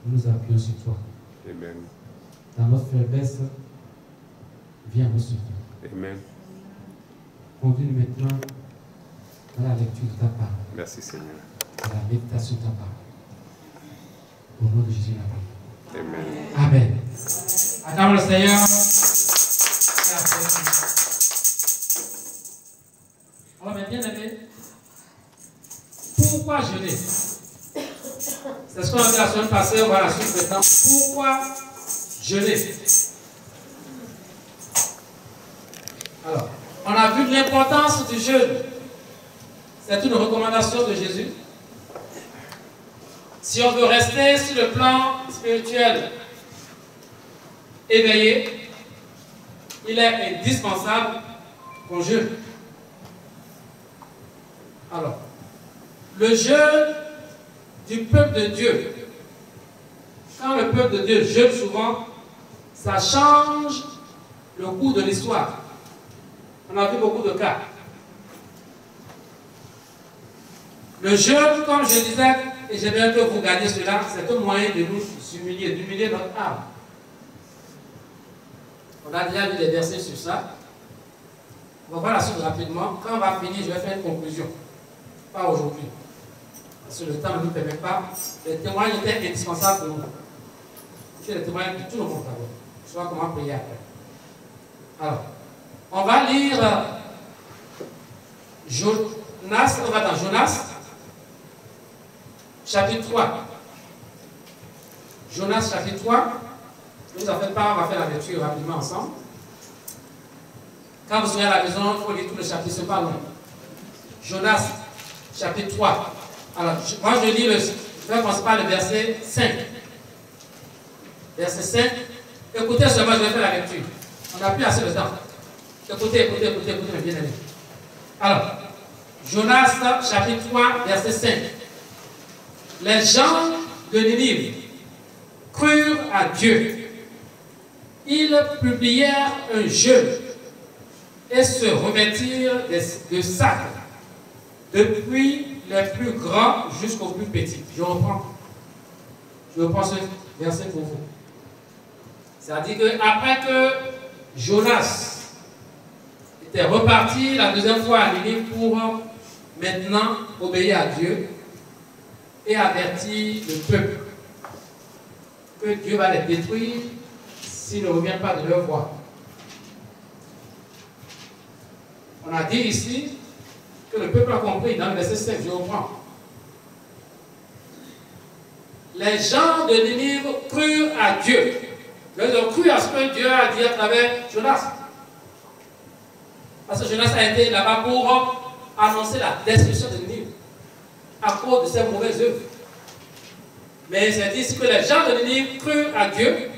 nous nous appuyons sur toi. Amen. Dans notre faiblesse, viens nous soutenir. Amen. Conduis-nous maintenant dans la lecture de ta parole. Merci Seigneur. Dans la méditation de ta parole. Au nom de Jésus, Amen. Amen. Acclame le Seigneur. Alors, mes bien-aimés, pourquoi jeûner? C'est ce qu'on a dit la semaine passée, on va la suite maintenant. Pourquoi jeûner? Alors, on a vu l'importance du jeûne. C'est une recommandation de Jésus. Si on veut rester sur le plan spirituel éveillé, il est indispensable qu'on jeûne. Alors, le jeûne du peuple de Dieu, quand le peuple de Dieu jeûne souvent, ça change le cours de l'histoire. On a vu beaucoup de cas. Le jeûne, comme je disais, et j'aimerais que vous gardiez cela, c'est un moyen de nous humilier, d'humilier notre âme. On a déjà vu des versets sur ça. On va voir la suite rapidement. Quand on va finir, je vais faire une conclusion. Pas aujourd'hui. Parce que le temps ne nous permet pas. Les témoignages étaient indispensables pour nous. C'est les témoignages de tout le monde d'abord. Je vois comment prier après. Alors, on va lire Jonas, on va dans Jonas, chapitre 3. Jonas, chapitre 3. Ne vous en faites pas, on va faire la lecture rapidement ensemble. Quand vous serez à la maison, il faut lire tout le chapitre, c'est pas long. Jonas, chapitre 3. Alors, moi je lis je vais commencer par le verset 5. Verset 5. Écoutez seulement, je vais faire la lecture. On n'a plus assez de temps. Écoutez, mes bien-aimés. Alors, Jonas, chapitre 3, verset 5. Les gens de Ninive crurent à Dieu. Ils publièrent un jeûne et se revêtirent de sacs, depuis les plus grands jusqu'aux plus petits. Je reprends ce verset pour vous. C'est-à-dire qu'après que Jonas était reparti la deuxième fois à Ninive pour maintenant obéir à Dieu et avertir le peuple que Dieu va les détruire s'ils ne reviennent pas de leur voie. On a dit ici que le peuple a compris dans le verset 5, je reprends. Les gens de Ninive crurent à Dieu. Ils ont cru à ce que Dieu a dit à travers Jonas. Parce que Jonas a été là-bas pour annoncer la destruction de Ninive à cause de ses mauvaises œuvres. Mais c'est dit ici que les gens de Ninive crurent à Dieu.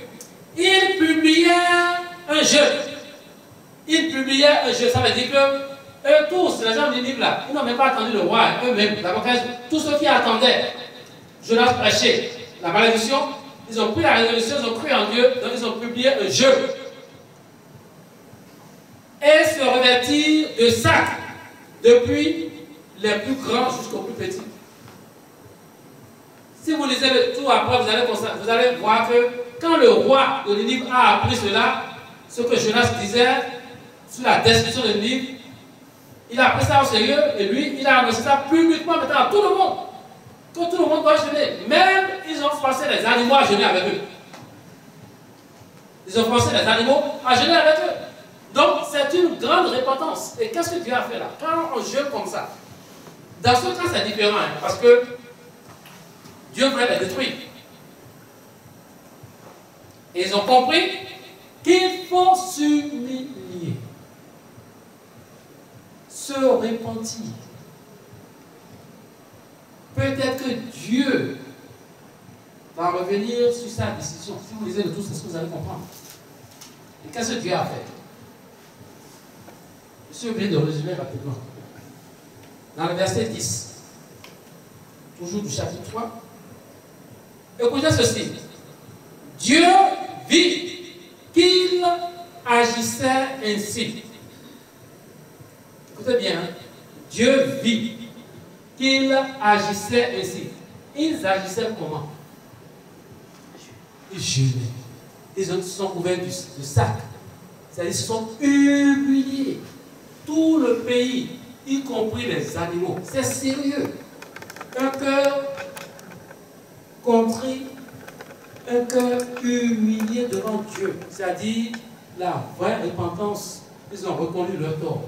Ils publièrent un jeûne. Ils publièrent un jeûne. Ça veut dire que eux tous, les gens de Ninive là, ils n'ont même pas attendu le roi eux-mêmes. D'abord, tous ceux qui attendaient Jonas prêcher la malédiction, ils ont pris la résolution, ils ont cru en Dieu, donc ils ont publié un jeûne. Et se revêtir de sacs, depuis les plus grands jusqu'aux plus petits. Si vous lisez le tout après, vous allez voir que quand le roi de Ninive a appris cela, ce que Jonas disait sur la destruction de Ninive, il a pris ça au sérieux et lui, il a annoncé ça publiquement maintenant à tout le monde. Que tout le monde doit jeûner. Même, ils ont forcé les animaux à jeûner avec eux. Ils ont forcé les animaux à jeûner avec eux. Donc, c'est une grande repentance. Et qu'est-ce que Dieu a fait là? Quand on jeûne comme ça, dans ce cas, c'est différent, hein, parce que Dieu voulait les détruire. Et ils ont compris qu'il faut s'humilier, se repentir. Peut-être que Dieu va revenir sur sa décision. Si vous lisez le tout, c'est ce que vous allez comprendre. Et qu'est-ce que Dieu a fait? Je suis obligé de résumer rapidement. Dans le verset 10, toujours du chapitre 3, écoutez ceci. Dieu vit qu'il agissait ainsi. Écoutez bien, hein? Dieu vit qu'il agissait ainsi. Ils agissaient comment? ils jeûnaient. Ils se sont couverts de sac. C'est-à-dire qu'ils se sont humiliés. Tout le pays, y compris les animaux. C'est sérieux. Un cœur contrit, un cœur humilié devant Dieu. C'est-à-dire la vraie repentance. Ils ont reconnu leur tort.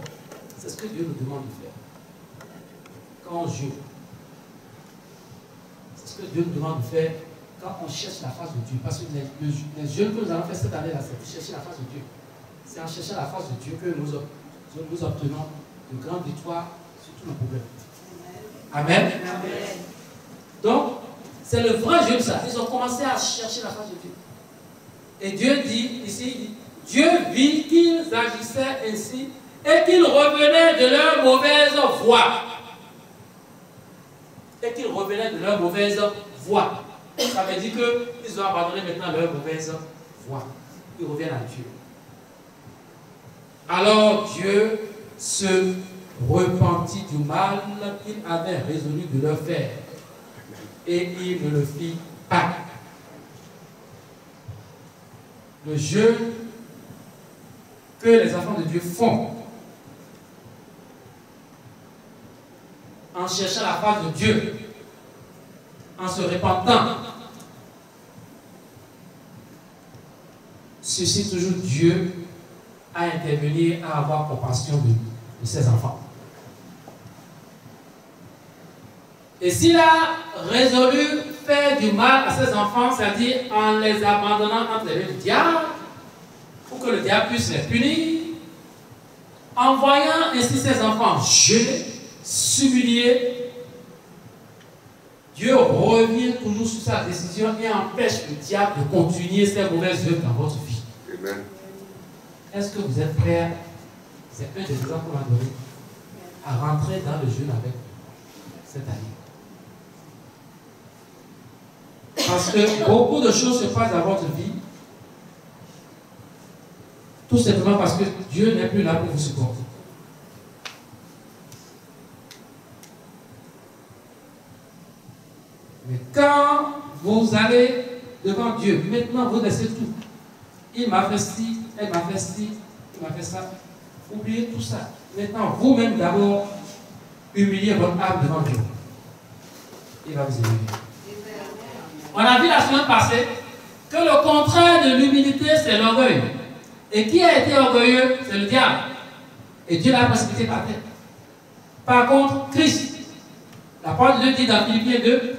C'est ce que Dieu nous demande de faire. Quand on jeûne. C'est ce que Dieu nous demande de faire quand on cherche la face de Dieu. Parce que les jeûnes que nous allons faire cette année-là, c'est pour chercher la face de Dieu. C'est en cherchant la face de Dieu que nous obtenons de grandes victoires sur tous nos problèmes. Amen. Amen. Donc, c'est le vrai jeûne, ça. Ils ont commencé à chercher la face de Dieu. Et Dieu dit, ici, Dieu vit qu'ils agissaient ainsi et qu'ils revenaient de leur mauvaise voie. Et qu'ils revenaient de leur mauvaise voie. Ça veut dire qu'ils ont abandonné maintenant leur mauvaise voie. Ils reviennent à Dieu. Alors Dieu se repentit du mal qu'il avait résolu de leur faire. Et il ne le fit pas. Le jeûne que les enfants de Dieu font en cherchant la face de Dieu, en se repentant, suscite toujours Dieu à intervenir, à avoir compassion de ses enfants. Et s'il a résolu faire du mal à ses enfants, c'est-à-dire en les abandonnant entre les mains du diable, pour que le diable puisse les punir, en voyant ainsi ses enfants jeûner, s'humilier, Dieu revient toujours sur sa décision et empêche le diable de continuer ses mauvaises œuvres dans votre vie. Amen. Est-ce que vous êtes prêts? C'est un des exemples qu'on m'a donné à rentrer dans le jeûne avec cette année. Parce que beaucoup de choses se passent dans votre vie, tout simplement parce que Dieu n'est plus là pour vous supporter. Mais quand vous allez devant Dieu, maintenant vous laissez tout. Il m'a fait ci, elle m'a fait ci, il m'a fait ça. Oubliez tout ça. Maintenant, vous-même d'abord, humiliez votre âme devant Dieu. Il va vous élever. On a vu la semaine passée que le contraire de l'humilité, c'est l'orgueil. Et qui a été orgueilleux? C'est le diable. Et Dieu l'a précipité par terre. Par contre, Christ, la parole de Dieu dit dans Philippiens 2,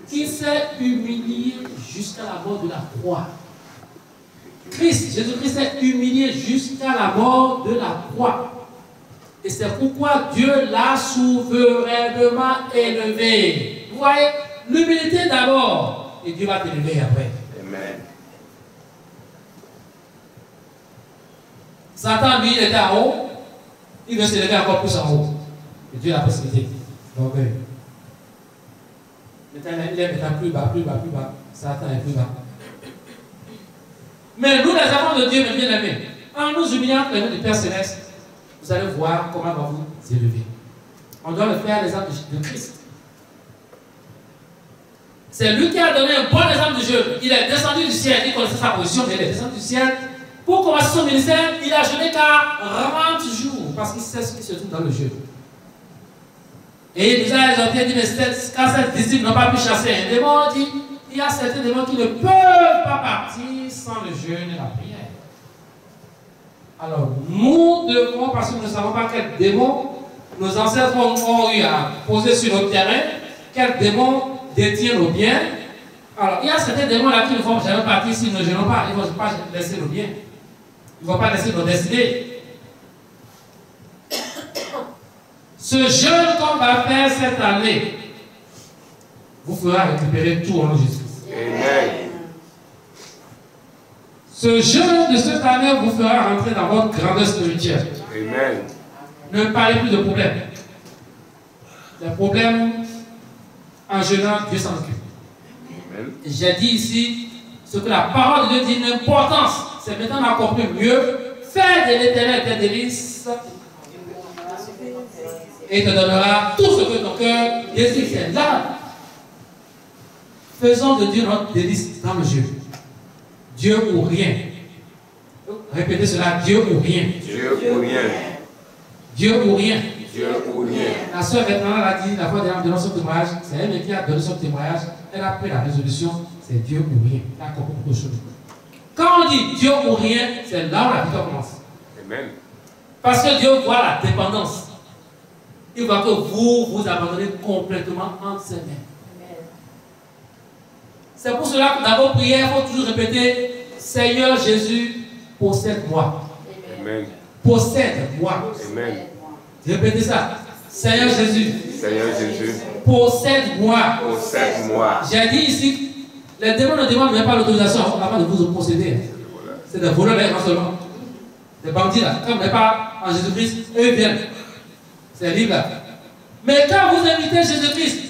qui s'est humilié jusqu'à la mort de la croix. Christ, Jésus-Christ s'est humilié jusqu'à la mort de la croix. Et c'est pourquoi Dieu l'a souverainement élevé. Vous voyez, l'humilité d'abord, et Dieu va t'élever après. Amen. Satan, lui, il était en haut, il veut s'élever encore plus en haut. Et Dieu l'a précipité. Donc, maintenant, il est maintenant plus bas, plus bas, plus bas. Satan est plus bas. Mais nous, les enfants de Dieu, mes bien-aimés, en nous humiliant les noms du Père Céleste, vous allez voir comment on va vous élever. On doit le faire à l'exemple de Christ. C'est lui qui a donné un bon exemple de jeûne. Il est descendu du ciel, il connaissait sa position, mais il est descendu du ciel. Pour commencer son ministère, il a jeûné 40 jours, parce qu'il sait ce qui se trouve dans le jeûne. Et il nous a exhorté, il dit, mais quand ces disciples n'ont pas pu chasser un démon, il dit, il y a certains démons qui ne peuvent pas partir sans le jeûne et la prière. Alors, nous devons, parce que nous ne savons pas quel démon nos ancêtres ont eu à poser sur notre terrain, quel démon détient nos biens. Alors, il y a certains démons là qui ne vont jamais partir si nous ne jeûnons pas. Ils ne vont pas laisser nos biens. Ils ne vont pas laisser nos destinées. Ce jeûne qu'on va faire cette année vous fera récupérer tout en Jésus. Amen. Ce jeûne de cette année vous fera rentrer dans votre grandeur spirituelle. Amen. Ne parlez plus de problèmes. Les problèmes, en jeûnant, Dieu s'en occupe. J'ai dit ici ce que la parole de Dieu dit, l'importance, c'est maintenant encore plus mieux. Fais de l'Éternel tes délices et il te donnera tout ce que ton cœur désire. C'est là. Faisons de Dieu notre délice dans le jeûne. Dieu ou rien. Répétez cela, Dieu ou rien. Dieu ou rien. Dieu ou rien. Dieu ou rien. La soeur maintenant a dit, la fois dernière, donné son témoignage, c'est elle qui a donné son témoignage, elle a pris la résolution, c'est Dieu ou rien. Elle a compris beaucoup de choses. Quand on dit Dieu ou rien, c'est là où la victoire commence. Amen. Parce que Dieu voit la dépendance. Il voit que vous abandonnez complètement entre ses mains. C'est pour cela que dans vos prières, il faut toujours répéter, Seigneur Jésus, possède-moi. Amen. Possède-moi. Amen. Répétez ça. Seigneur Jésus. Seigneur Jésus. Possède-moi. Possède-moi. J'ai dit ici, les démons ne demandent même pas l'autorisation avant de vous posséder. C'est des voleurs non seulement. Des bandits là. Comme vous n'êtes pas en Jésus-Christ, eux viennent. C'est libre là. Mais quand vous invitez Jésus-Christ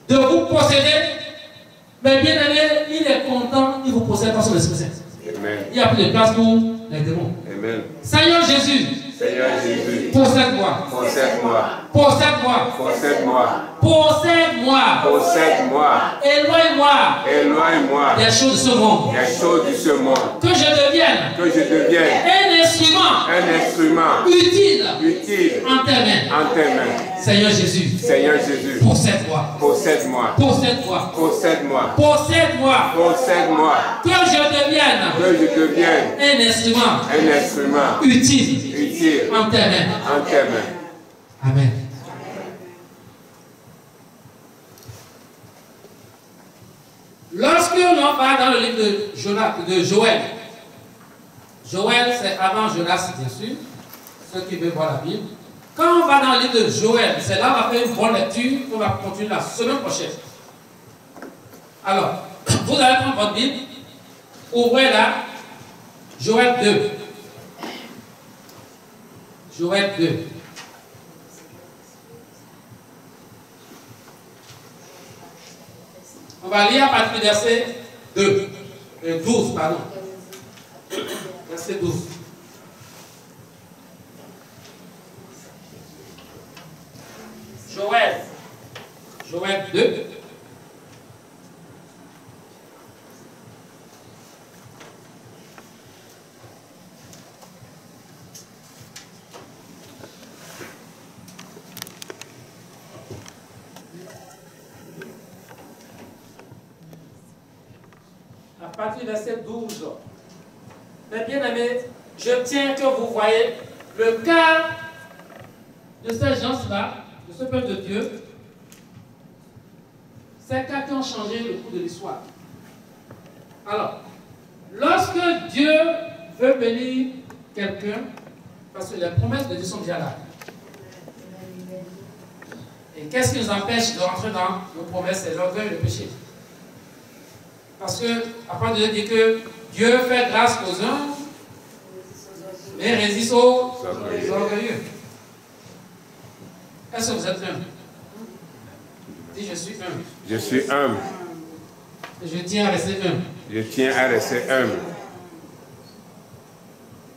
de vous posséder, mais bien aimé, il est content, il vous possède par son Esprit Saint. Amen. Il n'y a plus de place pour les démons. Amen. Seigneur Jésus. Seigneur Jésus. Possède-moi. Possède-moi. Possède-moi. Possède-moi. Possède-moi. Possède-moi. Éloigne-moi. Éloigne-moi des choses de ce monde. des choses de ce monde. Que je devienne Que je devienne un instrument un instrument utile utile en tes mains. en tes mains. Seigneur Jésus. Seigneur Jésus. Possède-moi. Possède-moi. Possède-moi. Possède-moi. Possède-moi. Possède-moi. Que je devienne Que je devienne un instrument utile utile en tes mains. en tes mains. Amen. Lorsque l'on va dans le livre de Joël, Joël c'est avant Jonas bien sûr, ceux qui veulent voir la Bible. Quand on va dans le livre de Joël, c'est là qu'on va faire une bonne lecture, on va continuer la semaine prochaine. Alors, vous allez prendre votre Bible, ouvrez là, Joël 2. Joël 2. On va lire à partir du verset 12, pardon. Verset 12. Joël 2. À partir du verset 12. Mais bien aimé, je tiens que vous voyez le cœur de ces gens-là, de ce peuple de Dieu. Ces cas qui ont changé le cours de l'histoire. Alors, lorsque Dieu veut bénir quelqu'un, parce que les promesses de Dieu sont déjà là. Et qu'est-ce qui nous empêche de rentrer dans nos promesses? C'est l'orgueil et le péché. Parce que, après Dieu dit que Dieu fait grâce aux uns, mais résiste aux orgueilleux. Est-ce que vous êtes humble? Dis, je suis humble. Je suis humble. Je tiens à rester humble. Je tiens à rester humble.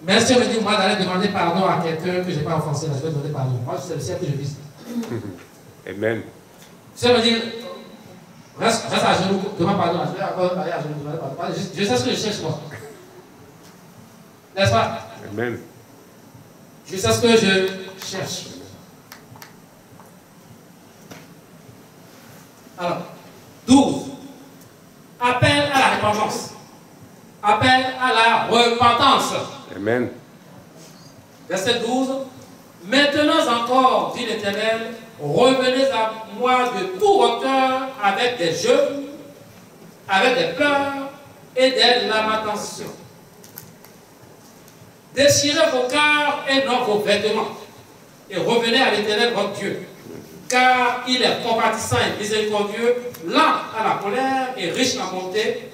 Mais si on me dit, moi, d'aller demander pardon à quelqu'un que je n'ai pas offensé, là, je vais demander pardon. Moi, c'est le ciel que je vise. Amen. Si on me dit, reste à genoux, demande pardon, je vais encore aller à genoux, demander pardon. Je sais ce que je cherche, moi. N'est-ce pas? Amen. Je sais ce que je cherche. Alors, 12. Appel à la repentance. Appel à la repentance. Amen. Verset 12. Maintenant encore, dit l'Éternel, revenez à moi de tout votre cœur avec des jeûnes, avec des pleurs et des lamentations. Déchirez vos cœurs et non vos vêtements, et revenez à l'Éternel votre Dieu. Car il est compatissant et miséricordieux, lent à la colère et riche en bonté,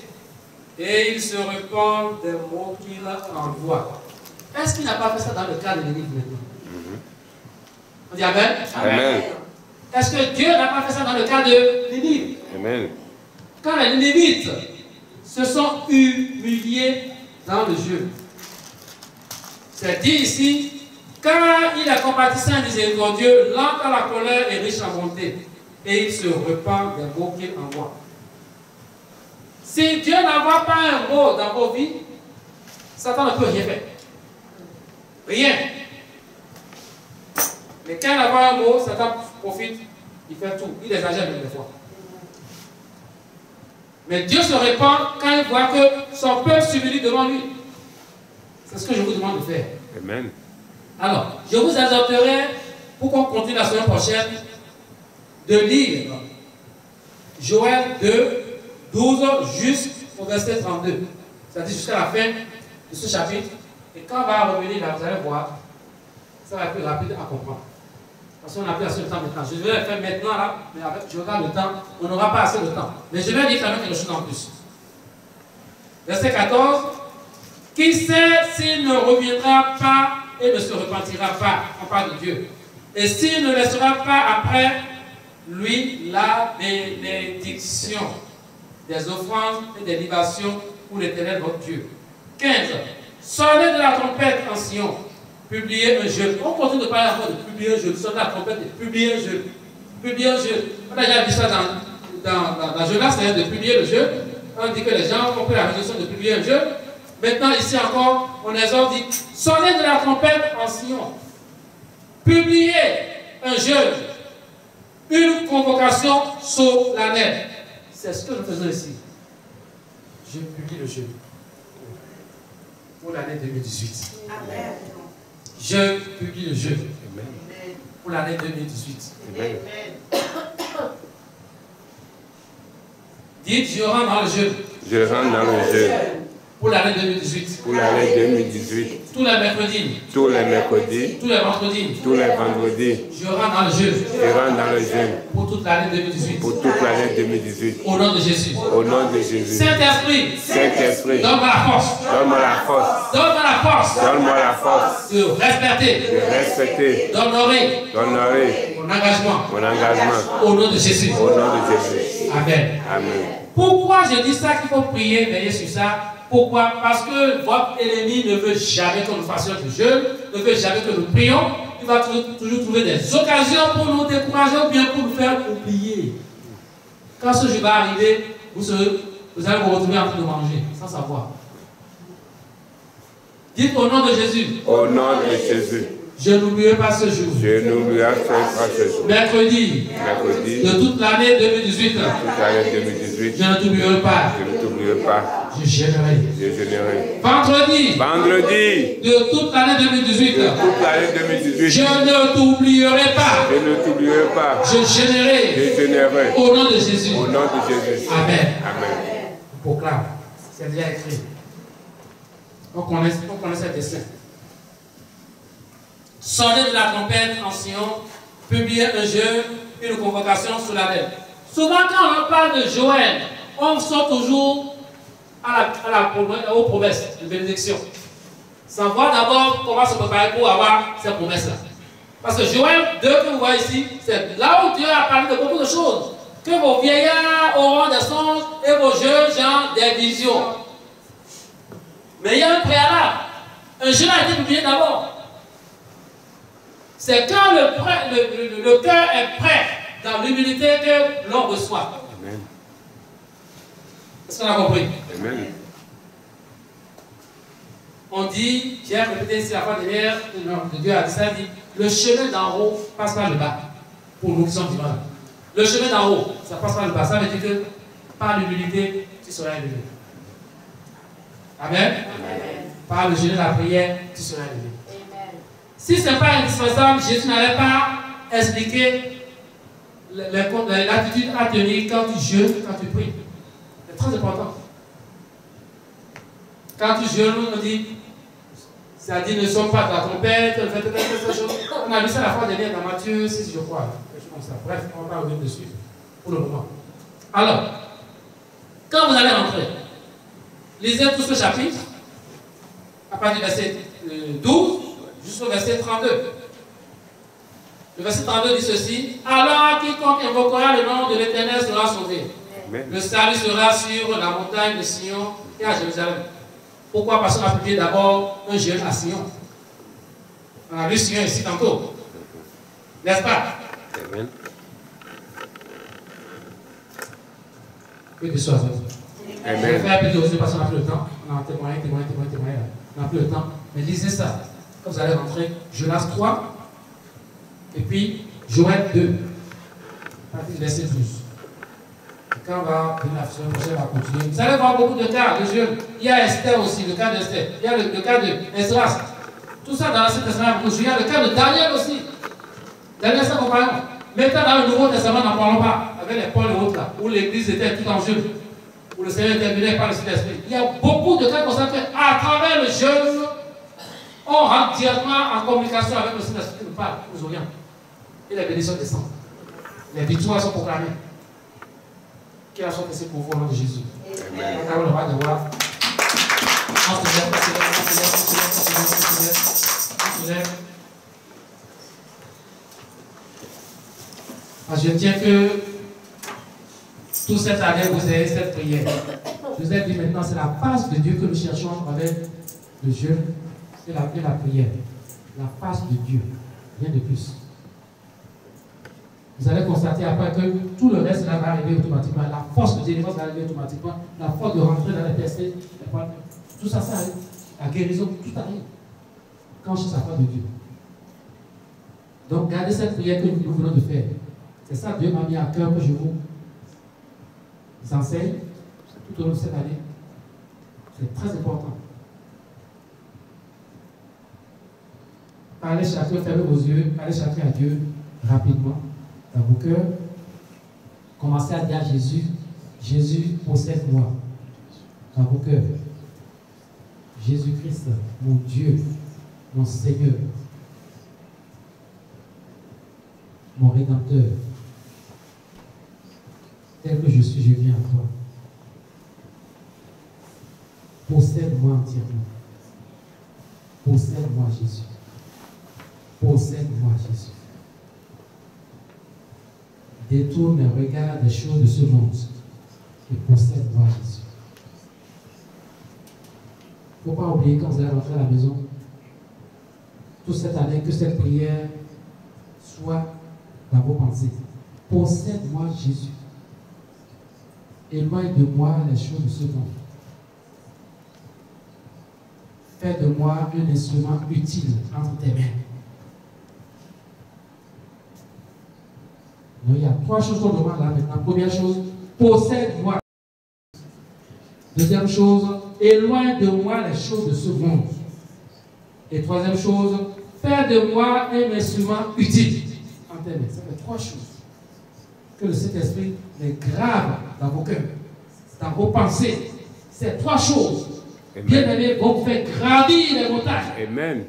et il se repent des maux qu'il envoie. Est-ce qu'il n'a pas fait ça dans le cas de Nénive maintenant? On dit Amen? Amen. Est-ce que Dieu n'a pas fait ça dans le cas de Nénive? Amen. Quand les Nénivites se sont humiliés dans le jeu, c'est dit ici, car il est compatissant et miséricordieux, lent à la colère et riche en bonté, et il se repent des maux qu'il envoie. Si Dieu n'envoie pas un mot dans vos vies, Satan ne peut rien faire. Rien. Mais quand il envoie un mot, Satan profite, il fait tout. Il exagère même des fois. Mais Dieu se répand quand il voit que son peuple s'humilie devant lui. C'est ce que je vous demande de faire. Amen. Alors, je vous exhorterai, pour qu'on continue la semaine prochaine, de lire Joël 2, 12 jusqu'au verset 32. C'est-à-dire jusqu'à la fin de ce chapitre. Et quand on va revenir là, vous allez voir, ça va être plus rapide à comprendre. Parce qu'on n'a plus assez de temps maintenant. Je vais le faire maintenant là, mais avec, je regarde le temps, on n'aura pas assez de temps. Mais je vais dire quand même quelque chose en plus. Verset 14. Qui sait s'il ne reviendra pas et ne se repentira pas, on parle de Dieu. Et s'il ne laissera pas après lui la bénédiction des offrandes et des libations pour l'Éternel votre Dieu. 15. Sonnez de la trompette en Sion, publiez un jeûne. On continue de parler encore de publier un jeûne. Sonnez de la trompette et publier un jeûne. Publier un jeûne. On a déjà vu ça dans Jonas, c'est-à-dire de publier le jeûne. On dit que les gens ont pris la résolution de publier un jeûne. Maintenant, ici encore, on exhorte, dit, sonnez de la trompette en Sion. Publiez un jeûne. Une convocation solennelle. C'est ce que nous faisons ici. Je publie le jeûne pour l'année 2018. Amen. Je publie le jeûne Amen. pour l'année 2018. Amen. Dites, je rentre dans le jeûne Je rentre dans le jeûne pour l'année 2018. pour l'année 2018. Tous les mercredis, Tous les mercredis, tous les vendredis, tous les vendredis, je rentre dans le jeûne je rentre dans le jeûne pour toute l'année 2018. pour toute l'année 2018. Au nom de Jésus. Au nom de Jésus. Saint-Esprit, Saint-Esprit, donne-moi la force. donne-moi la force. Donne-moi la force Donne-moi la force de respecter, de respecter, d'honorer d'honorer mon engagement. mon engagement. Au nom de Jésus. Au nom de Jésus. Amen. Amen. Pourquoi je dis ça qu'il faut prier, veiller sur ça? Pourquoi? Parce que votre ennemi ne veut jamais que nous fassions du jeûne, ne veut jamais que nous prions. Il va toujours trouver des occasions pour nous décourager ou bien pour nous faire oublier. Quand ce jour va arriver, vous allez vous retrouver en train de manger, sans savoir. Dites au nom de Jésus. Au nom de Jésus. Je n'oublierai pas ce jour. Je n'oublierai pas ce jour. Mercredi Mercredi, de toute l'année 2018. toute l'année 2018, Je ne t'oublierai pas. je ne t'oublierai pas. Je gênerai. Je jeûnerai. Vendredi Vendredi, de toute l'année 2018. de toute l'année 2018, Je ne t'oublierai pas. je ne t'oublierai pas. Je gênerai. Je jeûnerai. Au nom de Jésus. Au nom de Jésus. Amen. Amen. On proclame. C'est déjà écrit. On connaît ce dessin. Sonnez de la trompette en Sion, publiez un jeûne, une convocation solennelle. Souvent, quand on parle de Joël, on sort toujours aux promesses de bénédiction. Sans voir d'abord comment se préparer pour avoir ces promesses-là. Parce que Joël 2 que vous voyez ici, c'est là où Dieu a parlé de beaucoup de choses. Que vos vieillards auront des songes et vos jeunes gens des visions. Mais il y a un préalable. Un jeûne a été publié d'abord. C'est quand le cœur est prêt dans l'humilité que l'on reçoit. Amen. Est-ce qu'on a compris? Amen. On dit, j'ai répété ici la fois dernière, Dieu a dit ça, dit, le chemin d'en haut passe par le bas, pour nous qui sommes vivants. Le chemin d'en haut, ça passe par le bas. Ça veut dire que par l'humilité, tu seras élevé. Amen. Amen. Par le jeûne de la prière, tu seras élevé. Amen. Si ce n'est pas indispensable, Jésus n'allait pas expliquer l'attitude à tenir quand tu jeûnes, quand tu pries. C'est très important. Quand tu jeûnes, on dit, ça dit ne sommes pas de la trompette, on a vu ça la fois dernière dans Matthieu 6, je crois. Comme ça. Bref, on va revenir dessus pour le moment. Alors, quand vous allez rentrer, lisez tout ce chapitre, à partir du verset 12 jusqu'au verset 32. Le verset 32 dit ceci: alors quiconque invoquera le nom de l'Éternel sera sauvé. Amen. Le salut sera sur la montagne de Sion et à Jérusalem. Pourquoi? Parce qu'on a publié d'abord un jeûne à Sion. On a vu Sion ici tantôt. N'est-ce pas? Amen. Que Dieu soit avec vous. Je vais faire plus de parce qu'on n'a plus le temps. On a témoigné. On n'a plus le temps. Mais lisez ça. Quand vous allez rentrer, Jonas 3, et puis Joël 2, verset 12. Et quand on va venir la semaine prochaine, on va continuer. Vous allez voir beaucoup de cas de jeunes. Il y a Esther aussi, le cas d'Esther. Il y a le cas d'Esdras. Tout ça dans l'Ancien Testament. Il y a le cas de Daniel aussi. Daniel, ça compagnon. Maintenant, dans le Nouveau Testament, n'en parlons pas. Avec les Paul et autres là, où l'église était tout en jeûne. Où le Seigneur intervenait par le Saint-Esprit. Il y a beaucoup de cas comme ça qu'à travers le jeûne, on rentre directement en communication avec le Saint-Esprit qui nous parle aux Orients. Et les bénédictions descendent. Les victoires sont proclamées. Qu'il a soit fait pour vous au nom de Jésus. Amen. On va devoir. On se lève. Je tiens que toute cette année vous ayez cette prière. Je vous ai dit maintenant, c'est la face de Dieu que nous cherchons avec le jeûne et la prière. La face de Dieu, rien de plus. Vous allez constater après que tout le reste là va arriver automatiquement. La force de délivrance va arriver automatiquement. La force de rentrer dans les percées, tout ça, ça arrive. La guérison, tout arrive. Quand je cherche la face de Dieu. Donc, gardez cette prière que nous venons de faire. C'est ça, Dieu m'a mis à cœur que je vous enseigne tout au long de cette année. C'est très important. Parlez chacun, fermez vos yeux, parlez chacun à Dieu rapidement dans vos cœurs. Commencez à dire à Jésus, Jésus, possède-moi dans vos cœurs. Jésus-Christ, mon Dieu, mon Seigneur, mon Rédempteur. Tel que je suis, je viens à toi. Possède-moi entièrement. Possède-moi, Jésus. Possède-moi, Jésus. Détourne mes regards des choses de ce monde et possède-moi, Jésus. Il ne faut pas oublier quand vous allez rentrer à la maison, toute cette année, que cette prière soit dans vos pensées. Possède-moi, Jésus. Éloigne de moi les choses de ce monde. Fais de moi un instrument utile entre tes mains. Donc, il y a trois choses qu'on demande là maintenant. Première chose, possède-moi. Deuxième chose, éloigne de moi les choses de ce monde. Et troisième chose, fais de moi un instrument utile entre tes mains. Ça fait trois choses. Que le Saint-Esprit les grave dans vos cœurs, dans vos pensées. Ces trois choses, bien-aimés, vont vous faire gravir les montagnes. Amen.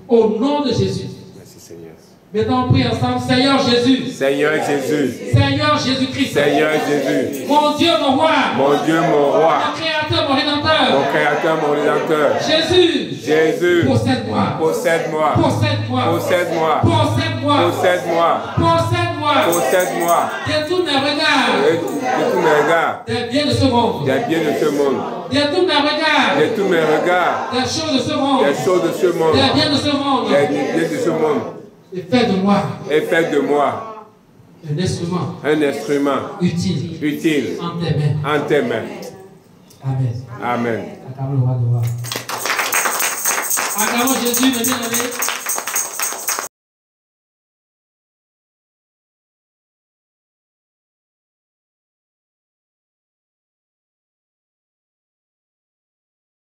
Au nom de Jésus. Merci Seigneur. Maintenant, on prie ensemble. Seigneur Jésus. Seigneur Jésus. Seigneur Jésus-Christ. Seigneur Jésus. Mon Dieu, mon roi. Mon Dieu, mon roi. Mon créateur, mon rédempteur. Mon créateur, mon rédempteur. Jésus. Jésus. Possède-moi. Possède-moi. Possède-moi. Possède-moi. Possède-moi. Possède-moi. Possède-moi. Possède-moi. Détourne mes regards. Détourne mes regards. Des biens de ce monde. Des biens de ce monde. Détourne mes regards. Détourne mes regards. Des choses de ce monde. Des choses de ce monde. Des biens de ce monde. Des biens de ce monde. Et fais de moi. Et fais de moi un instrument. Un instrument. Utile. Utile. En tes mains. En tes mains. Amen. Amen. Acclamons le roi de roi. Acclamons Jésus, mes bien-aimés.